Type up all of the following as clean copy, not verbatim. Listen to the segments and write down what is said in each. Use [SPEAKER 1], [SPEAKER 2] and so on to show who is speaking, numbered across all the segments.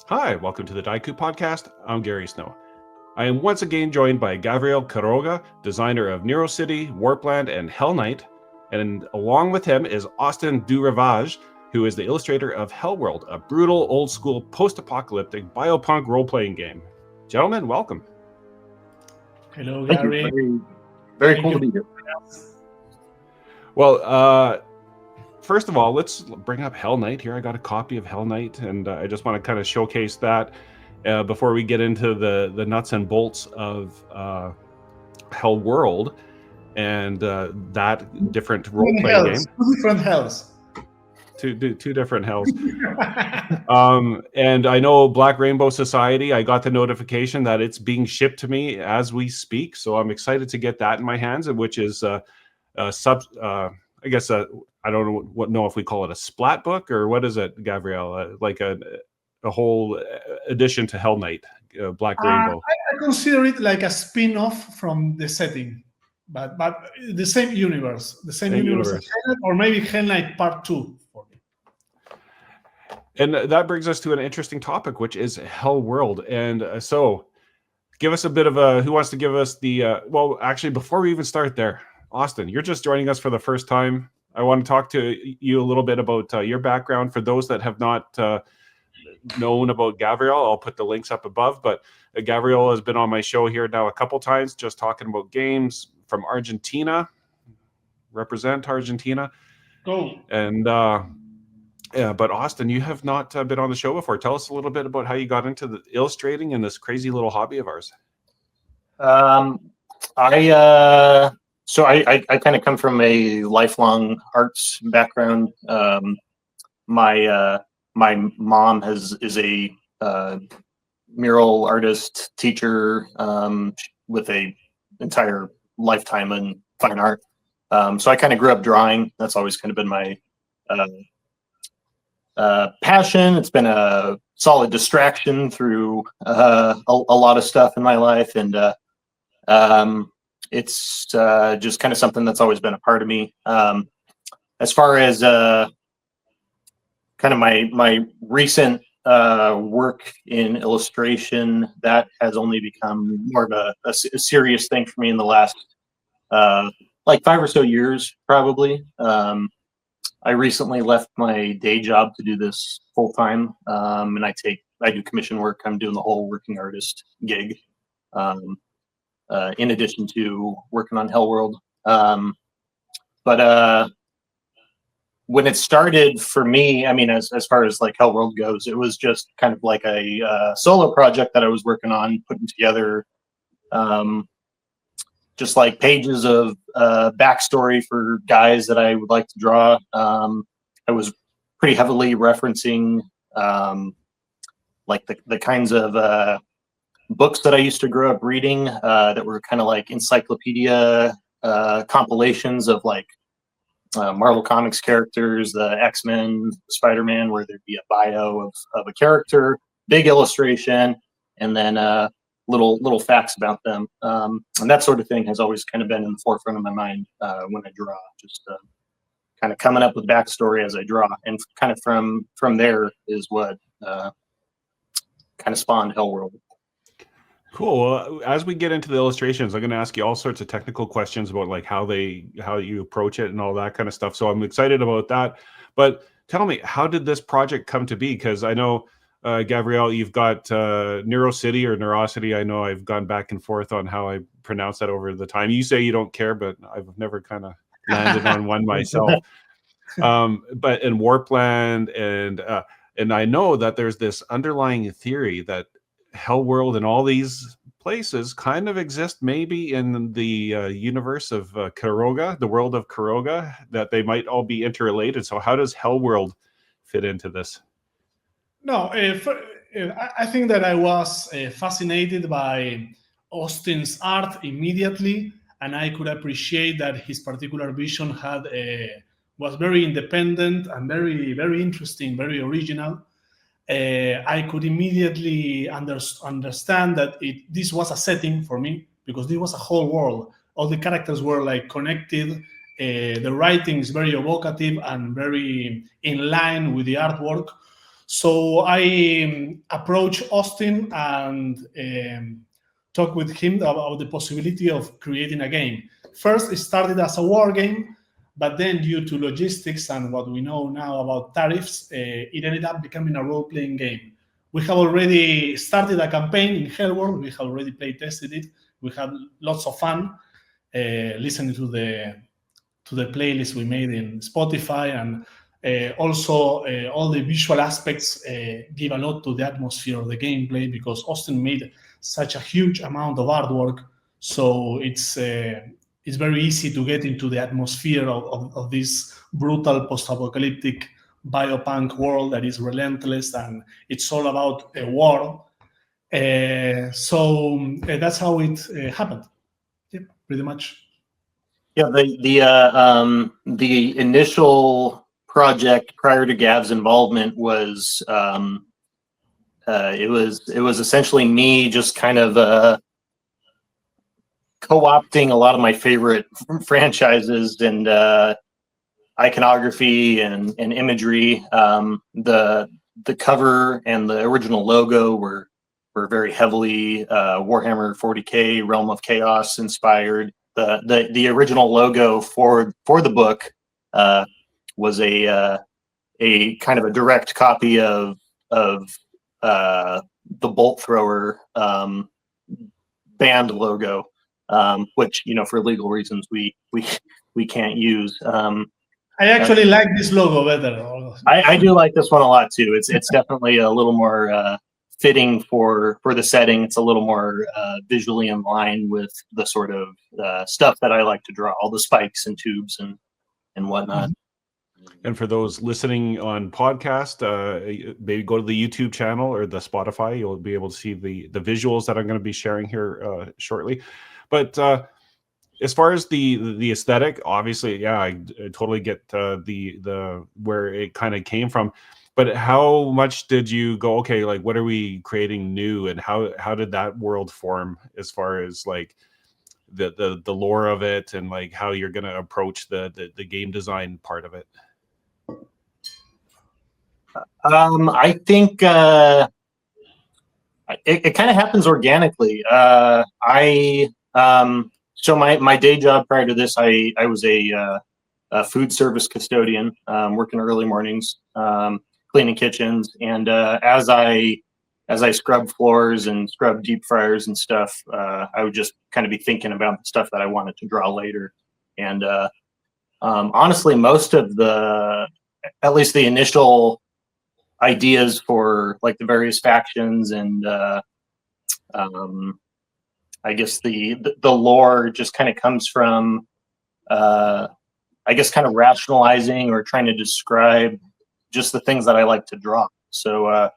[SPEAKER 1] Hi, welcome to the Dieku podcast. I'm Gary Snow. I am once again joined by Gavriel Quiroga, designer of Neurocity, Warpland and Hell Night, and along with him is Austin DuRivage, who is the illustrator of Hellworld, a brutal, old-school, post-apocalyptic biopunk role-playing game. Gentlemen, welcome.
[SPEAKER 2] Hello,
[SPEAKER 3] Thank you.
[SPEAKER 2] Gary.
[SPEAKER 3] Very cool to be here.
[SPEAKER 1] Well, first of all, let's bring up Hell Night here. I got a copy of Hell Night, and I just want to kind of showcase that before we get into the nuts and bolts of Hellworld and that different role-playing game.
[SPEAKER 2] Two different hells.
[SPEAKER 1] Two different hells. And I know Black Rainbow Society, I got the notification that it's being shipped to me as we speak, so I'm excited to get that in my hands, which is I guess I don't know if we call it a splat book or what is it, Gavriel? Like a whole edition to Hell Night, Black Rainbow.
[SPEAKER 2] I consider it like a spin-off from the setting, but the same universe, as Hell Night, or maybe Hell Night Part 2 for me.
[SPEAKER 1] And that brings us to an interesting topic, which is Hellworld. And so give us a bit of a, who wants to give us the, well, actually, before we even start there, Austin, you're just joining us for the first time. I want to talk to you a little bit about your background. For those that have not known about Gavriel, I'll put the links up above. But Gavriel has been on my show here now a couple times, just talking about games from Argentina. Represent Argentina.
[SPEAKER 2] Go.
[SPEAKER 1] And yeah, but Austin, you have not been on the show before. Tell us a little bit about how you got into the illustrating and this crazy little hobby of ours.
[SPEAKER 3] So I kind of come from a lifelong arts background. My mom is a mural artist, teacher with a entire lifetime in fine art. So I kind of grew up drawing. That's always kind of been my passion. It's been a solid distraction through a lot of stuff in my life, and it's just kind of something that's always been a part of me. As far as kind of my recent work in illustration, that has only become more of a serious thing for me in the last like 5 or so years, probably. I recently left my day job to do this full time, and I do commission work. I'm doing the whole working artist gig. In addition to working on Hellworld. But when it started for me, I mean, as far as like Hellworld goes, it was just kind of like a solo project that I was working on, putting together just like pages of backstory for guys that I would like to draw. I was pretty heavily referencing like the kinds of books that I used to grow up reading that were kind of like encyclopedia compilations of like Marvel Comics characters, the X-Men, Spider-Man, where there'd be a bio of a character, big illustration, and then little facts about them. And that sort of thing has always kind of been in the forefront of my mind when I draw, just kind of coming up with backstory as I draw. And kind of from there is what kind of spawned Hellworld.
[SPEAKER 1] Cool. Well, as we get into the illustrations, I'm going to ask you all sorts of technical questions about like how you approach it and all that kind of stuff. So I'm excited about that. But tell me, how did this project come to be? Because I know, Gavriel, you've got Neurocity or Neurocity. I know I've gone back and forth on how I pronounce that over the time. You say you don't care, but I've never kind of landed on one myself. But in Warpland and I know that there's this underlying theory that Hellworld and all these places kind of exist maybe in the universe of Quiroga, the world of Quiroga, that they might all be interrelated. So how does Hellworld fit into this?
[SPEAKER 2] No, I think that I was fascinated by Austin's art immediately, and I could appreciate that his particular vision was very independent and very, very interesting, very original. I could immediately understand that this was a setting for me, because this was a whole world. All the characters were like connected. The writing is very evocative and very in line with the artwork. So I approached Austin and talked with him about the possibility of creating a game. First, it started as a war game, but then due to logistics and what we know now about tariffs, it ended up becoming a role-playing game. We have already started a campaign in Hellworld. We have already play-tested it. We had lots of fun listening to the playlist we made in Spotify, and also all the visual aspects give a lot to the atmosphere of the gameplay, because Austin made such a huge amount of artwork, so it's very easy to get into the atmosphere of this brutal post-apocalyptic biopunk world that is relentless, and it's all about a war. So that's how it happened. Yeah, pretty much.
[SPEAKER 3] Yeah, the initial project prior to Gav's involvement was it was essentially me just kind of co-opting a lot of my favorite franchises and iconography and imagery. The cover and the original logo were very heavily Warhammer 40K Realm of Chaos inspired. The original logo for the book was a kind of a direct copy of the Bolt Thrower band logo, which, you know, for legal reasons we can't use.
[SPEAKER 2] I actually like this logo better.
[SPEAKER 3] I do like this one a lot too. It's definitely a little more fitting for the setting. It's a little more visually in line with the sort of stuff that I like to draw, all the spikes and tubes and whatnot.
[SPEAKER 1] And for those listening on podcast, maybe go to the YouTube channel or the Spotify. You'll be able to see the visuals that I'm going to be sharing here shortly. But as far as the aesthetic, obviously, yeah, I totally get the where it kind of came from. But how much did you go, okay, like what are we creating new, and how did that world form as far as like the lore of it, and like how you're going to approach the game design part of it?
[SPEAKER 3] I think it kind of happens organically. So my day job prior to this, I was a food service custodian, working early mornings, cleaning kitchens, and as I scrubbed floors and scrubbed deep fryers and stuff, I would just kind of be thinking about the stuff that I wanted to draw later. And honestly, most of at least the initial ideas for like the various factions and I guess the lore just kind of comes from I guess kind of rationalizing or trying to describe just the things that I like to draw. So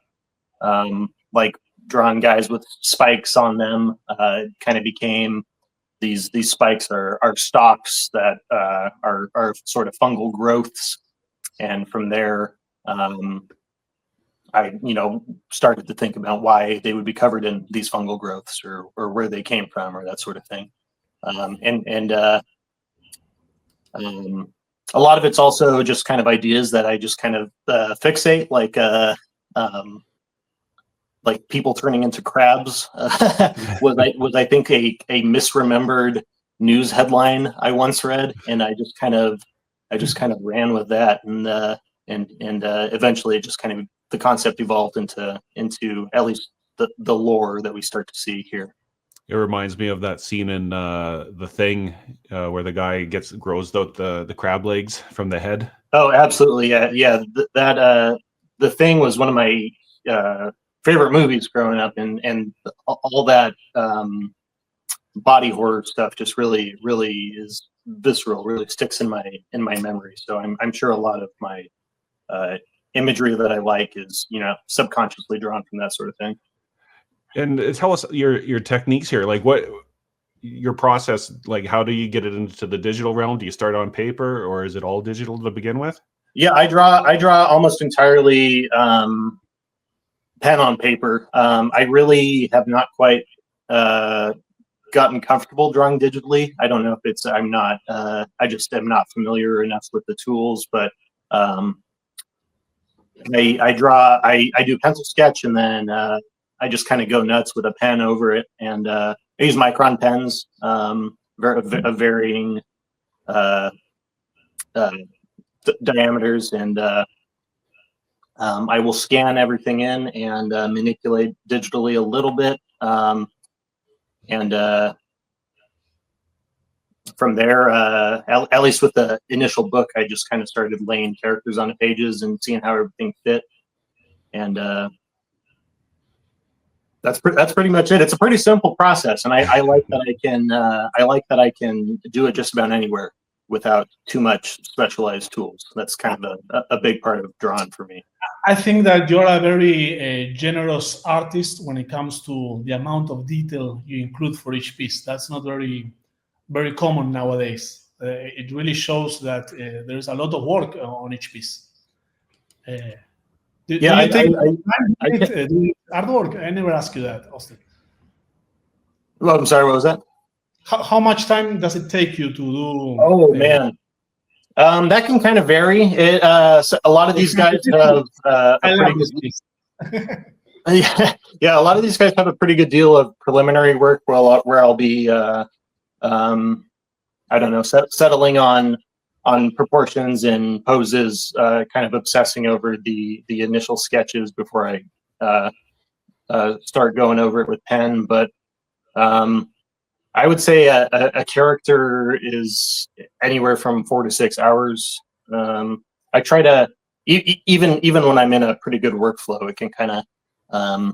[SPEAKER 3] like drawing guys with spikes on them kind of became these spikes are stalks that are sort of fungal growths, and from there I started to think about why they would be covered in these fungal growths or where they came from or that sort of thing. A lot of it's also just kind of ideas that I just kind of fixate, like people turning into crabs was I think a misremembered news headline I once read, and I just kind of ran with that, and eventually it just kind of the concept evolved into at least the lore that we start to see here.
[SPEAKER 1] It reminds me of that scene in The Thing where the guy grows out the crab legs from the head.
[SPEAKER 3] Oh, absolutely, yeah. That The Thing was one of my favorite movies growing up, and all that body horror stuff just really is visceral, really sticks in my memory. So I'm sure a lot of my imagery that I like is subconsciously drawn from that sort of thing.
[SPEAKER 1] And tell us your techniques here, like what your process, like how do you get it into the digital realm? Do you start on paper, or is it all digital to begin with?
[SPEAKER 3] Yeah, I draw almost entirely pen on paper. I really have not quite gotten comfortable drawing digitally. I don't know if it's I just am not familiar enough with the tools, but I do pencil sketch, and then I just kind of go nuts with a pen over it, and I use micron pens, of varying diameters, and I will scan everything in and manipulate digitally a little bit, and from there, at least with the initial book, I just kind of started laying characters on the pages and seeing how everything fit, and that's pretty much it. It's a pretty simple process, and I like that I can do it just about anywhere without too much specialized tools. That's kind of a big part of drawing for me.
[SPEAKER 2] I think that you're a very generous artist when it comes to the amount of detail you include for each piece. That's not very common nowadays. It really shows that there's a lot of work on each piece. Do you take time to do artwork? I never asked you that, Austin.
[SPEAKER 3] Well, I'm sorry, what was that?
[SPEAKER 2] How much time does it take you to do?
[SPEAKER 3] Oh, man. That can kind of vary. So a lot of these guys have a lot of these guys have a pretty good deal of preliminary work where I'll be I don't know, settling on proportions and poses, kind of obsessing over the initial sketches before I start going over it with pen. But I would say a character is anywhere from 4 to 6 hours. I try to even when I'm in a pretty good workflow, it can kind of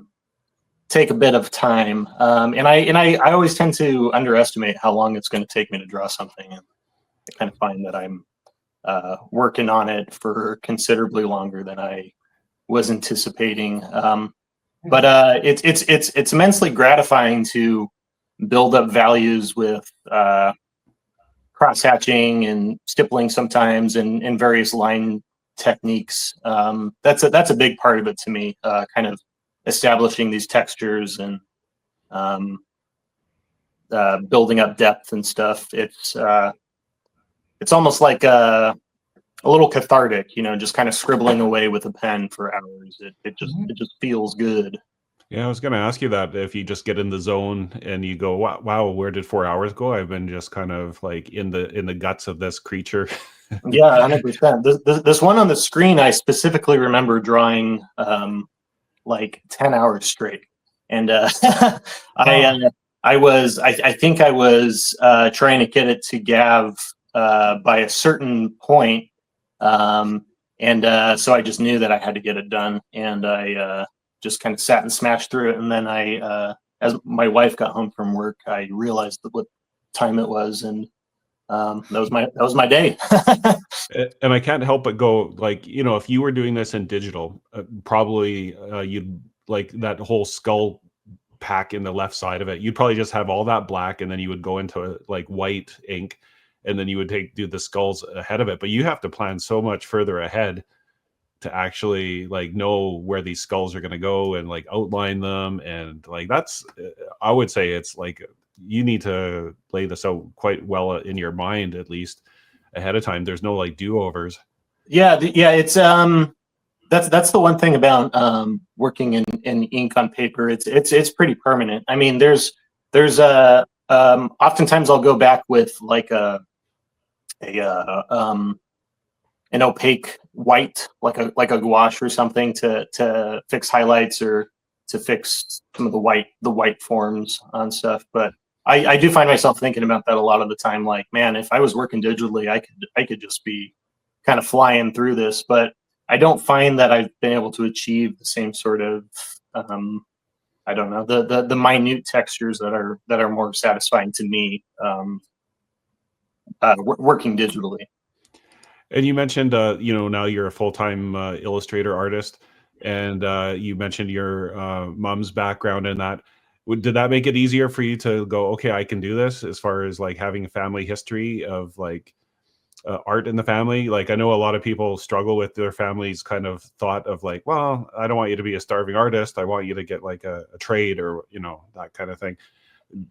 [SPEAKER 3] take a bit of time, and I always tend to underestimate how long it's going to take me to draw something, and I kind of find that I'm working on it for considerably longer than I was anticipating. But it's immensely gratifying to build up values with cross hatching and stippling sometimes, and various line techniques. That's a big part of it to me, kind of establishing these textures and building up depth and stuff. It's almost like a little cathartic, just kind of scribbling away with a pen for hours. It just feels good.
[SPEAKER 1] Yeah, I was going to ask you that if you just get in the zone and you go, wow, where did 4 hours go? I've been just kind of like in the guts of this creature.
[SPEAKER 3] Yeah, 100%. This one on the screen, I specifically remember drawing like 10 hours straight, and I think I was trying to get it to Gav by a certain point, and so I just knew that I had to get it done, and I just kind of sat and smashed through it. And then as my wife got home from work, I realized what time it was, and that was my day.
[SPEAKER 1] And I can't help but go, like, if you were doing this in digital, probably you'd like that whole skull pack in the left side of it. You'd probably just have all that black, and then you would go into like white ink, and then you would do the skulls ahead of it. But you have to plan so much further ahead to actually like know where these skulls are going to go and like outline them. And like, that's, I would say it's like, you need to lay this out quite well in your mind, at least ahead of time. There's no like do-overs.
[SPEAKER 3] Yeah. It's, that's the one thing about working in ink on paper. It's pretty permanent. I mean, there's oftentimes I'll go back with like an opaque white, like a gouache or something, to fix highlights or to fix some of the white forms on stuff. But I do find myself thinking about that a lot of the time. Like, man, if I was working digitally, I could just be kind of flying through this. But I don't find that I've been able to achieve the same sort of I don't know, the minute textures that are more satisfying to me working digitally.
[SPEAKER 1] And you mentioned, now you're a full-time illustrator artist, and you mentioned your mom's background in that. Did that make it easier for you to go, okay, I can do this, as far as like having a family history of like art in the family? Like, I know a lot of people struggle with their family's kind of thought of like, well, I don't want you to be a starving artist. I want you to get like a trade, or, that kind of thing.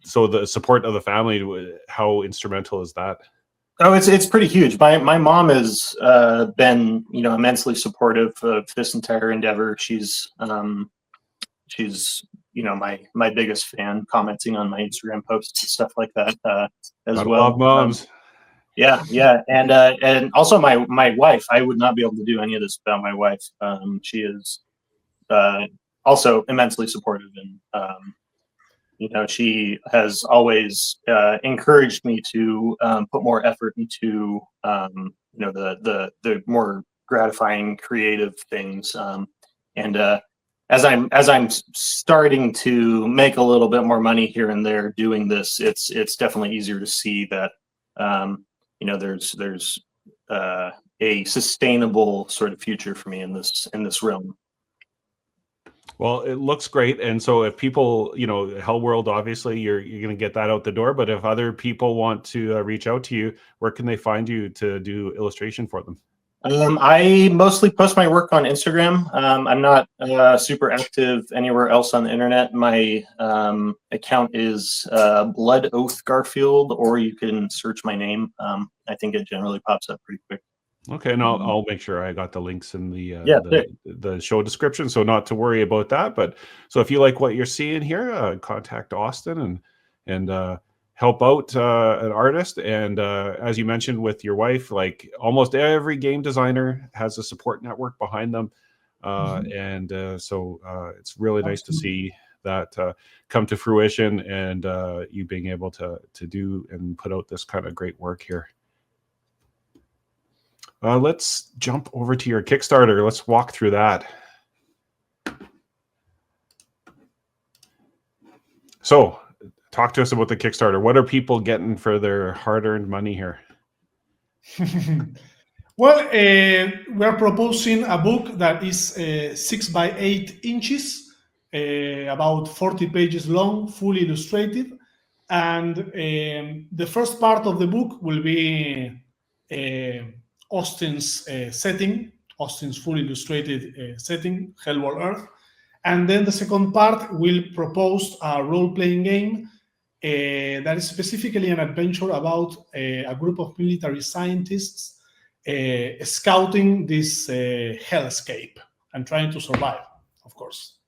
[SPEAKER 1] So the support of the family, how instrumental is that?
[SPEAKER 3] Oh, it's pretty huge. My mom has been, immensely supportive of this entire endeavor. She's my biggest fan, commenting on my Instagram posts and stuff like that as
[SPEAKER 1] Gotta
[SPEAKER 3] well.
[SPEAKER 1] love moms.
[SPEAKER 3] Yeah, and also my wife. I would not be able to do any of this without my wife. She is also immensely supportive, and she has always encouraged me to put more effort into the more gratifying creative things. And as I'm starting to make a little bit more money here and there doing this, it's definitely easier to see that there's a sustainable sort of future for me in this realm.
[SPEAKER 1] Well, it looks great, and so if people, Hellworld, obviously you're going to get that out the door. But if other people want to reach out to you, where can they find you to do illustration for them?
[SPEAKER 3] I mostly post my work on Instagram. I'm not super active anywhere else on the internet. My account is Blood Oath Garfield, or you can search my name. I think it generally pops up pretty quick.
[SPEAKER 1] Okay, and I'll make sure I got the links in the
[SPEAKER 3] the
[SPEAKER 1] show description, so not to worry about that. But so if you like what you're seeing here, contact Austin and help out an artist. And as you mentioned with your wife, like almost every game designer has a support network behind them, and so it's really nice to see that come to fruition, and you being able to do and put out this kind of great work here. Let's jump over to your Kickstarter. Let's walk through that. So, talk to us about the Kickstarter. What are people getting for their hard-earned money here?
[SPEAKER 2] Well, we are proposing a book that is 6 by 8 inches, about 40 pages long, fully illustrated. And the first part of the book will be Austin's setting, Austin's fully illustrated setting, Hellworld Earth. And then the second part will propose a role-playing game that is specifically an adventure about a group of military scientists scouting this hellscape and trying to survive, of course.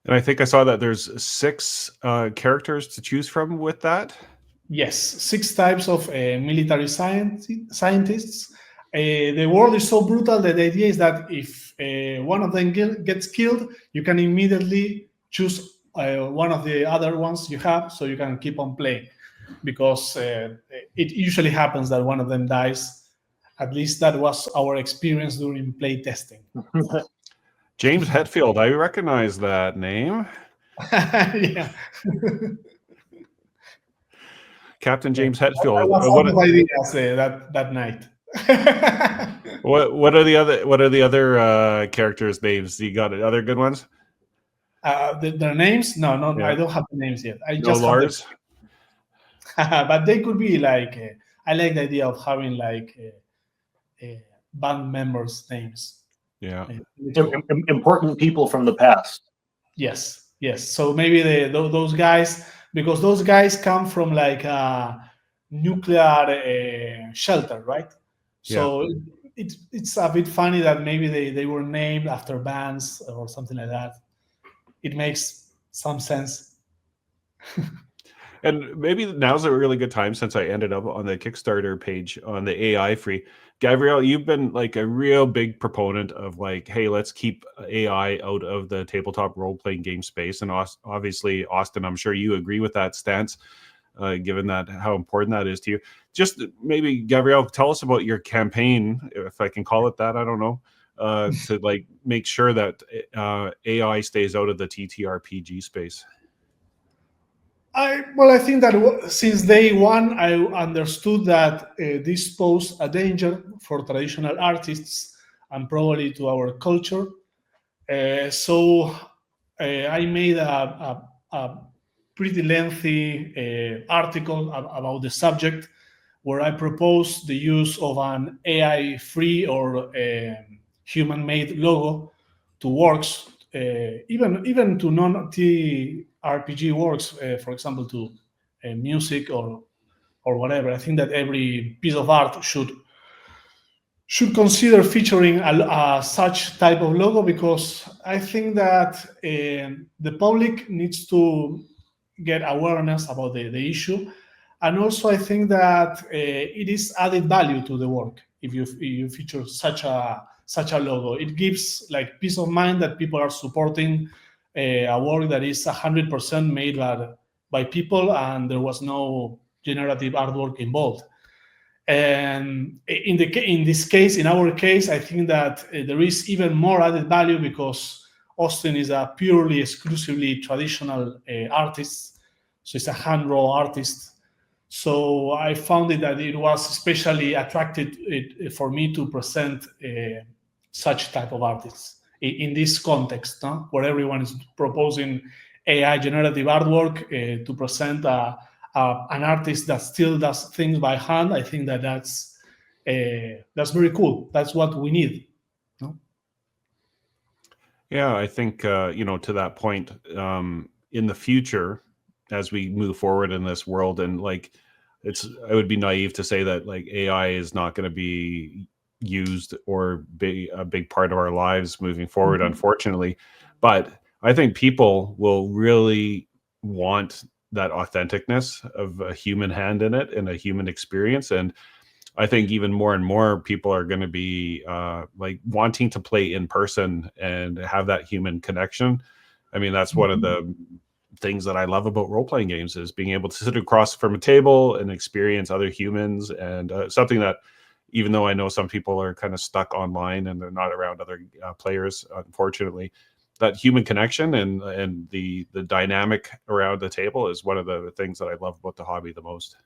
[SPEAKER 1] And I think I saw that there's 6 characters to choose from with that.
[SPEAKER 2] Yes, 6 types of military scientists. The world is so brutal that the idea is that if one of them gets killed, you can immediately choose one of the other ones you have, so you can keep on playing. Because it usually happens that one of them dies. At least that was our experience during play testing.
[SPEAKER 1] James Hetfield, I recognize that name.
[SPEAKER 2] Yeah.
[SPEAKER 1] Captain James Hetfield.
[SPEAKER 2] I was out of ideas that night.
[SPEAKER 1] What are the other characters' names? You got other good ones?
[SPEAKER 2] Their names? No,
[SPEAKER 1] Yeah.
[SPEAKER 2] I don't have the names yet. I
[SPEAKER 1] No
[SPEAKER 2] just
[SPEAKER 1] Lars?
[SPEAKER 2] but they could be like. I like the idea of having like band members' names.
[SPEAKER 1] Yeah.
[SPEAKER 3] Important people from the past.
[SPEAKER 2] Yes. So maybe those guys, because those guys come from like a nuclear shelter, right? So it's a bit funny that maybe they were named after bands or something like that. It makes some sense.
[SPEAKER 1] And maybe now's a really good time, since I ended up on the Kickstarter page on the AI free. Gavriel, you've been like a real big proponent of like, hey, let's keep AI out of the tabletop role-playing game space. And obviously, Austin, I'm sure you agree with that stance, given that how important that is to you. Just maybe, Gavriel, tell us about your campaign, if I can call it that, I don't know, to like make sure that AI stays out of the TTRPG space.
[SPEAKER 2] I think that since day one, I understood that this posed a danger for traditional artists and probably to our culture. So I made a pretty lengthy article about the subject, where I proposed the use of an AI-free or human-made logo to works, even to non-TRPG works, for example, to music or or whatever. I think that every piece of art should consider featuring such type of logo, because I think that the public needs to get awareness about the issue. And also I think that it is added value to the work if you feature such a logo. It gives like peace of mind that people are supporting a work that is 100% made by people, and there was no generative artwork involved. And in this case, in our case, I think that there is even more added value because Austin is a purely, exclusively traditional artist. So it's a hand-drawn artist. So I found it that it was especially attractive for me to present such type of artists in this context, no? Where everyone is proposing AI generative artwork to present an artist that still does things by hand. I think that that's very cool. That's what we need. No?
[SPEAKER 1] Yeah, I think to that point, in the future, as we move forward in this world, and like it would be naive to say that like AI is not going to be used or be a big part of our lives moving forward, unfortunately. But I think people will really want that authenticness of a human hand in it and a human experience. And I think even more and more people are going to be like wanting to play in person and have that human connection. I mean, that's one of the things that I love about role-playing games, is being able to sit across from a table and experience other humans, and something that, even though I know some people are kind of stuck online and they're not around other players, unfortunately, that human connection and the dynamic around the table is one of the things that I love about the hobby the most.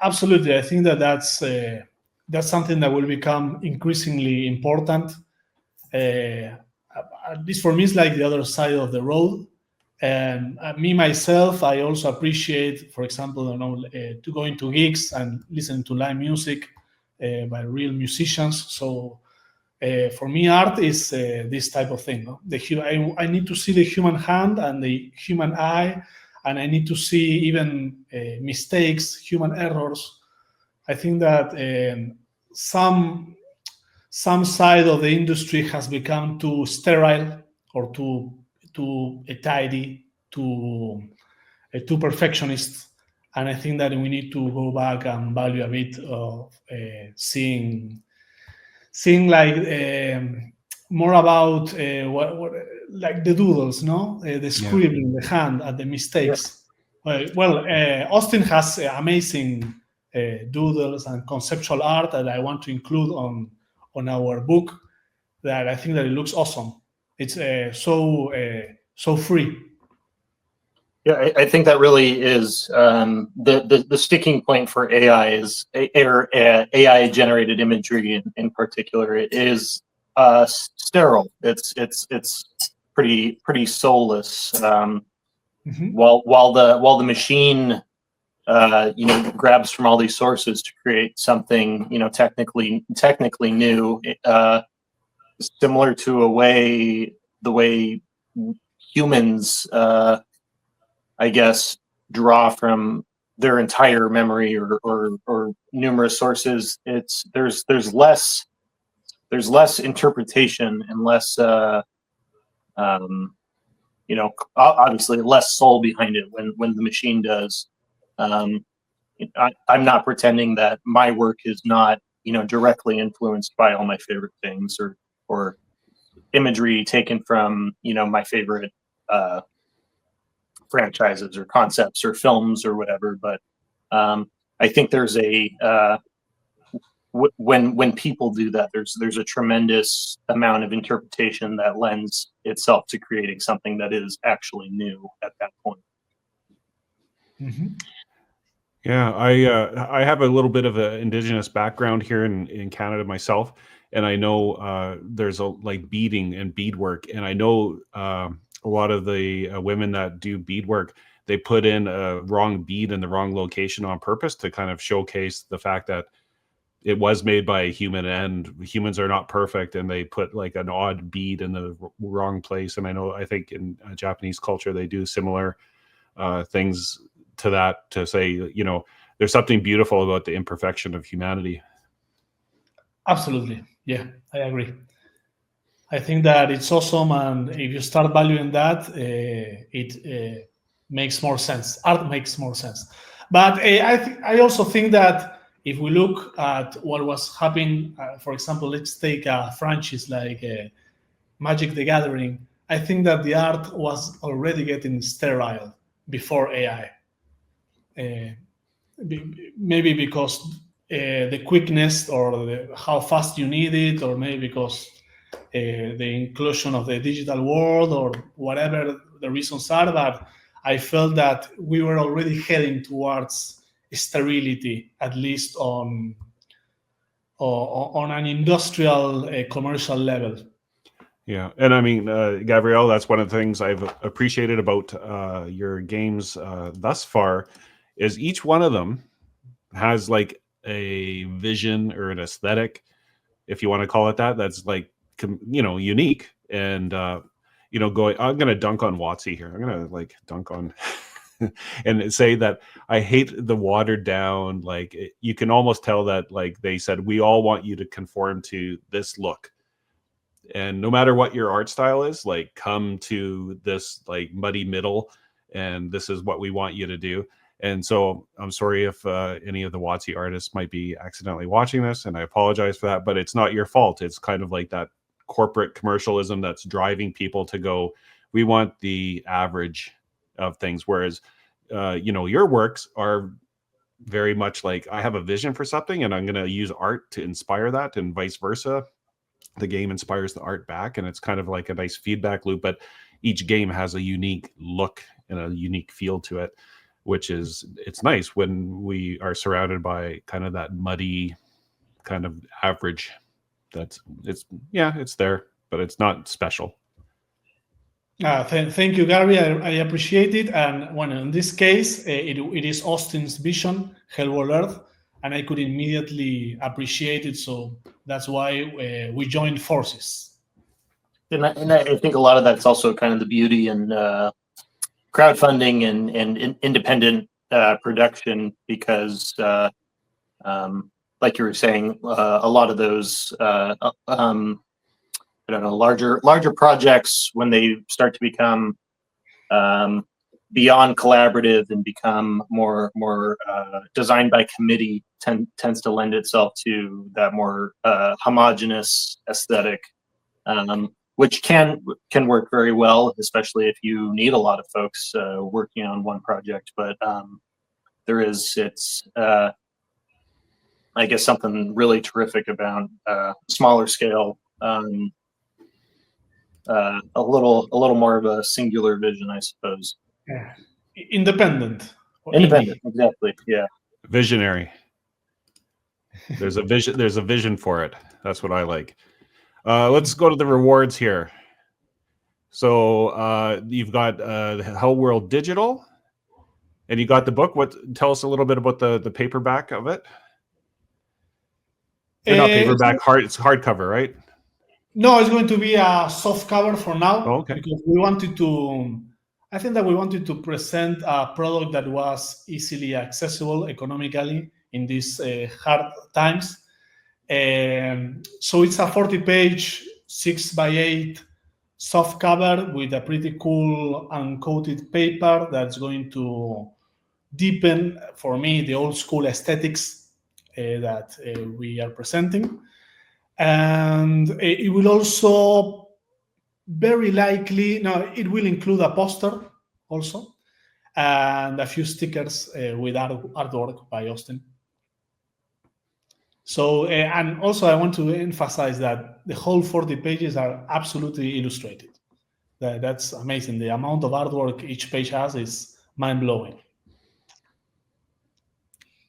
[SPEAKER 2] Absolutely. I think that that's something that will become increasingly important. At least for me, it's like the other side of the road. And me, myself, I also appreciate, for example, to go into gigs and listen to live music by real musicians. So for me, art is this type of thing. No? I need to see the human hand and the human eye, and I need to see even mistakes, human errors. I think that some side of the industry has become too sterile or too tidy, too perfectionist, and I think that we need to go back and value a bit of seeing like more about what like the doodles, no, the scribbling, the hand, and the mistakes. Yeah. Austin has amazing doodles and conceptual art that I want to include on our book. That I think that it looks awesome. It's so free.
[SPEAKER 3] Yeah, I think that really is the sticking point for AI is AI generated imagery in particular. It is sterile. It's pretty soulless. While the machine grabs from all these sources to create something technically new, similar to the way humans I guess draw from their entire memory or numerous sources. There's less interpretation and less obviously less soul behind it when the machine does. I'm not pretending that my work is not directly influenced by all my favorite things or imagery taken from my favorite franchises or concepts or films or whatever, but I think there's when people do that, there's a tremendous amount of interpretation that lends itself to creating something that is actually new at that point.
[SPEAKER 1] Yeah, I have a little bit of an indigenous background here in Canada myself, and I know there's like beading and beadwork, and I know a lot of the women that do beadwork, they put in a wrong bead in the wrong location on purpose to kind of showcase the fact that it was made by a human and humans are not perfect, and they put like an odd bead in the wrong place. And I think in Japanese culture, they do similar things to that, to say, there's something beautiful about the imperfection of humanity.
[SPEAKER 2] Absolutely. Yeah, I agree. I think that it's awesome, and if you start valuing that, it makes more sense. Art makes more sense. But I also think that if we look at what was happening, for example, let's take a franchise like Magic the Gathering. I think that the art was already getting sterile before AI. Maybe because the quickness or how fast you need it, or maybe because the inclusion of the digital world, or whatever the reasons are, but I felt that we were already heading towards sterility, at least on an industrial commercial level.
[SPEAKER 1] Yeah, and I mean, Gavriel, that's one of the things I've appreciated about your games thus far, is each one of them has like a vision or an aesthetic, if you want to call it that, that's like, unique. And I'm going to dunk on WotC here. I'm going to like dunk on and say that I hate the watered down, like you can almost tell that like they said, we all want you to conform to this look. And no matter what your art style is, like come to this like muddy middle, and this is what we want you to do. And so I'm sorry if any of the WotC artists might be accidentally watching this, and I apologize for that, but it's not your fault. It's kind of like that corporate commercialism that's driving people to go, we want the average of things. Whereas, your works are very much like, I have a vision for something and I'm going to use art to inspire that, and vice versa. The game inspires the art back, and it's kind of like a nice feedback loop. But each game has a unique look and a unique feel to it, which is, it's nice when we are surrounded by kind of that muddy kind of average. It's there, but it's not special.
[SPEAKER 2] Thank you, Gary. I appreciate it. And when in this case, it is Austin's vision, Hellworld Earth, and I could immediately appreciate it. So that's why we joined forces.
[SPEAKER 3] And I think a lot of that's also kind of the beauty in crowdfunding and independent production, because like you were saying, a lot of those larger projects, when they start to become beyond collaborative and become more designed by committee, tends to lend itself to that more homogeneous aesthetic, which can work very well, especially if you need a lot of folks working on one project. But it's I guess something really terrific about smaller scale, a little more of a singular vision, I suppose.
[SPEAKER 2] Yeah. Independent,
[SPEAKER 3] exactly. Yeah.
[SPEAKER 1] Visionary. There's a vision for it. That's what I like. Let's go to the rewards here. So you've got Hellworld Digital, and you got the book. Tell us a little bit about the paperback of it. Not paperback, it's hardcover, right?
[SPEAKER 2] No, it's going to be a soft cover for now.
[SPEAKER 1] Oh, okay.
[SPEAKER 2] Because I think that we wanted to present a product that was easily accessible economically in these hard times. So it's a 40-page, 6x8 soft cover with a pretty cool uncoated paper that's going to deepen, for me, the old school aesthetics that we are presenting. And it will also very likely, it will include a poster also, and a few stickers with artwork by Austin. So, and also I want to emphasize that the whole 40 pages are absolutely illustrated. That's amazing. The amount of artwork each page has is mind-blowing.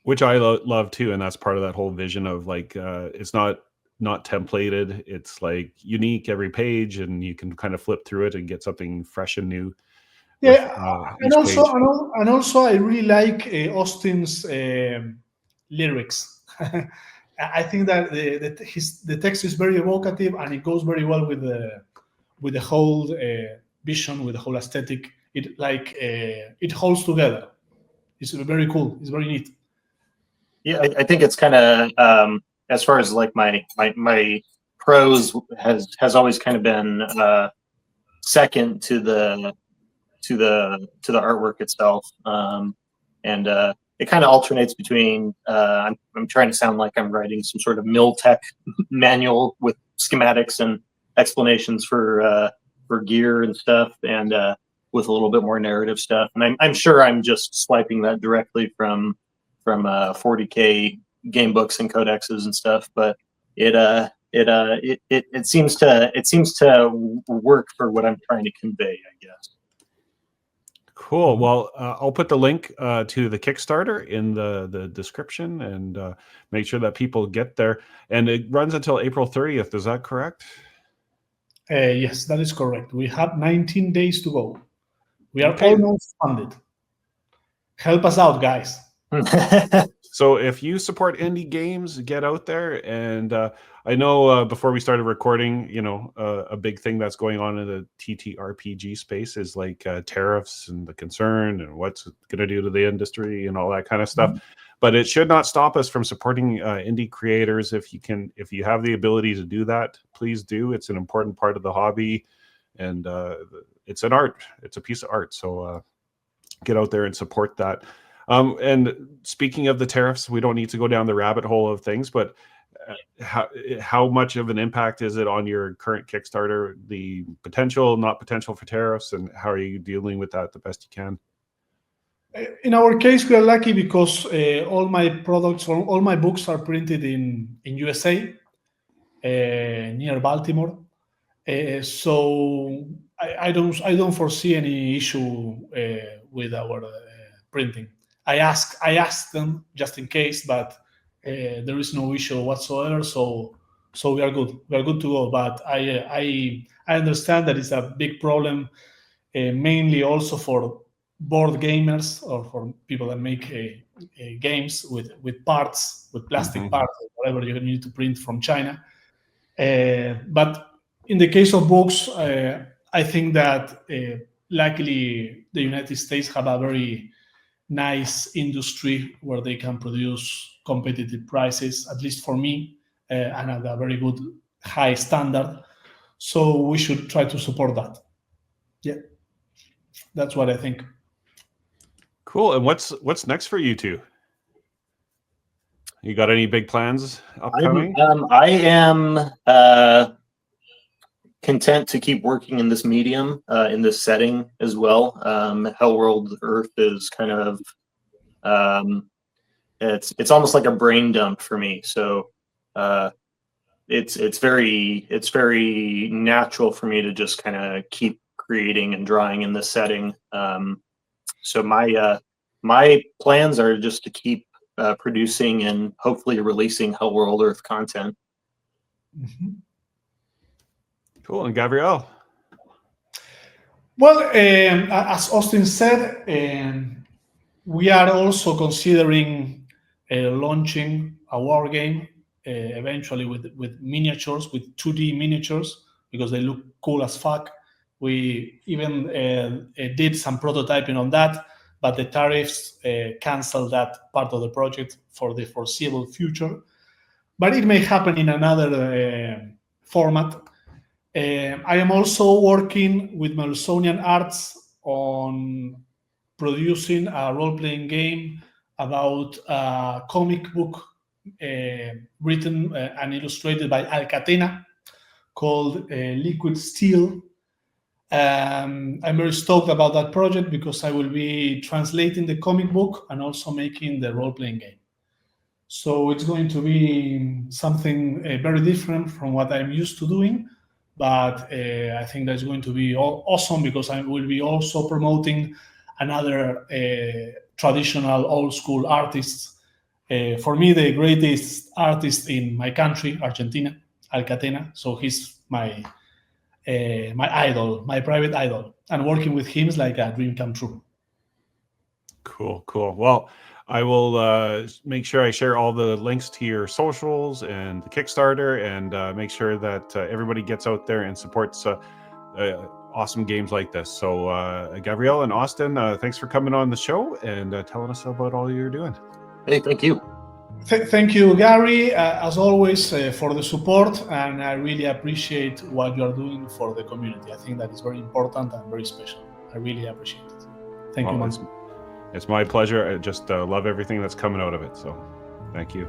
[SPEAKER 1] Which I love too, and that's part of that whole vision of like, it's not templated. It's like unique every page, and you can kind of flip through it and get something fresh and new.
[SPEAKER 2] Yeah, and also I really like Austin's lyrics. I think that the text is very evocative, and it goes very well with the whole vision, with the whole aesthetic. It holds together. It's very cool. It's very neat.
[SPEAKER 3] Yeah, I think it's kind of as far as like my prose has always kind of been second to the artwork itself, and it kind of alternates between I'm trying to sound like I'm writing some sort of mill tech manual with schematics and explanations for gear and stuff, and with a little bit more narrative stuff. And I'm sure I'm just swiping that directly from 40K game books and codexes and stuff, but it seems to work for what I'm trying to convey, I guess.
[SPEAKER 1] Cool. Well, I'll put the link to the Kickstarter in the description, and make sure that people get there. And it runs until April 30th. Is that correct?
[SPEAKER 2] Yes, that is correct. We have 19 days to go. We are
[SPEAKER 1] Okay.
[SPEAKER 2] almost funded. Help us out, guys.
[SPEAKER 1] So if you support indie games, get out there. And I know before we started recording, a big thing that's going on in the TTRPG space is like tariffs and the concern and what's going to do to the industry and all that kind of stuff. Mm-hmm. But it should not stop us from supporting indie creators. If you have the ability to do that, please do. It's an important part of the hobby, and it's an art. It's a piece of art. So get out there and support that. And speaking of the tariffs, we don't need to go down the rabbit hole of things, but how much of an impact is it on your current Kickstarter, the potential, not potential for tariffs, and how are you dealing with that the best you can?
[SPEAKER 2] In our case, we are lucky because all my products, all my books are printed in USA, near Baltimore. So I don't foresee any issue with our printing. I asked them just in case, but there is no issue whatsoever. So we are good. We are good to go. But I understand that it's a big problem, mainly also for board gamers or for people that make games with parts, with plastic mm-hmm. parts, or whatever you need to print from China. But in the case of books, I think that luckily the United States have a very nice industry where they can produce competitive prices, at least for me, and at a very good high standard. So we should try to support that. Yeah, that's what I think.
[SPEAKER 1] Cool. And what's next for you two? You got any big plans upcoming?
[SPEAKER 3] I am content to keep working in this medium, in this setting as well. Hellworld Earth is kind of it's almost like a brain dump for me. So it's very natural for me to just kind of keep creating and drawing in this setting. So my plans are just to keep producing and hopefully releasing Hellworld Earth content.
[SPEAKER 2] Mm-hmm.
[SPEAKER 1] Cool. And Gavriel?
[SPEAKER 2] Well, as Austin said, we are also considering launching a war game eventually with miniatures, with 2D miniatures, because they look cool as fuck. We even did some prototyping on that, but the tariffs canceled that part of the project for the foreseeable future. But it may happen in another format. I am also working with Melsonian Arts on producing a role-playing game about a comic book written and illustrated by Alcatena called Liquid Steel. I'm very stoked about that project because I will be translating the comic book and also making the role-playing game. So it's going to be something very different from what I'm used to doing. But I think that's going to be awesome because I will be also promoting another traditional old school artist. For me, the greatest artist in my country, Argentina, Alcatena. So he's my idol, my private idol. And working with him is like a dream come true.
[SPEAKER 1] Cool. Well, I will make sure I share all the links to your socials and the Kickstarter, and make sure that everybody gets out there and supports awesome games like this. So Gavriel and Austin, thanks for coming on the show and telling us about all you're doing.
[SPEAKER 3] Hey, thank you.
[SPEAKER 2] Thank you, Gary, as always, for the support, and I really appreciate what you are doing for the community. I think that is very important and very special. I really appreciate it. Thank you, man.
[SPEAKER 1] It's my pleasure. I just love everything that's coming out of it. So thank you.